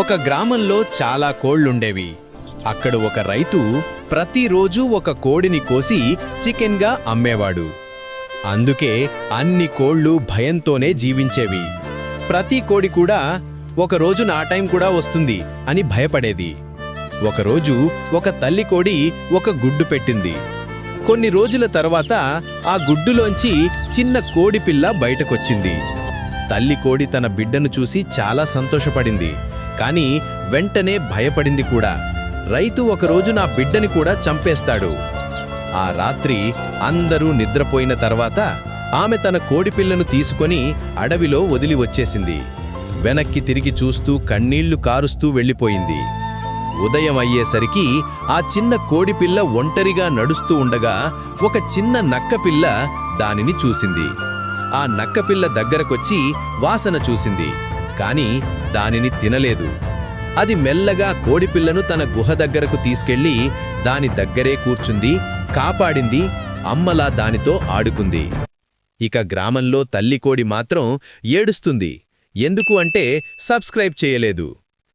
ఒక గ్రామంలో చాలా కోళ్లుండేవి. అక్కడ ఒక రైతు ప్రతిరోజూ ఒక కోడిని కోసి చికెన్గా అమ్మేవాడు. అందుకే అన్ని కోళ్లు భయంతోనే జీవించేవి. ప్రతి కోడి కూడా ఒకరోజు నా టైం కూడా వస్తుంది అని భయపడేది. ఒకరోజు ఒక తల్లి కోడి ఒక గుడ్డు పెట్టింది. కొన్ని రోజుల తర్వాత ఆ గుడ్డులోంచి చిన్న కోడిపిల్ల బయటకొచ్చింది. తల్లి కోడి తన బిడ్డను చూసి చాలా సంతోషపడింది, కానీ వెంటనే భయపడింది కూడా. రైతు ఒకరోజు నా బిడ్డని కూడా చంపేస్తాడు. ఆ రాత్రి అందరూ నిద్రపోయిన తర్వాత ఆమె తన కోడిపిల్లను తీసుకొని అడవిలో వదిలి వచ్చేసింది. వెనక్కి తిరిగి చూస్తూ కన్నీళ్లు కారుస్తూ వెళ్ళిపోయింది. ఉదయం అయ్యేసరికి ఆ చిన్న కోడిపిల్ల ఒంటరిగా నడుస్తూ ఉండగా ఒక చిన్న నక్కపిల్ల దానిని చూసింది. ఆ నక్కపిల్ల దగ్గరకొచ్చి వాసన చూసింది, కాని దానిని తినలేదు. అది మెల్లగా కోడిపిల్లను తన గుహ దగ్గరకు తీసుకెళ్లి దాని దగ్గరే కూర్చుంది, కాపాడింది, అమ్మలా దానితో ఆడుకుంది. ఇక గ్రామంలో తల్లి కోడి మాత్రం ఏడుస్తుంది. ఎందుకు అంటే సబ్స్క్రైబ్ చేయలేదు.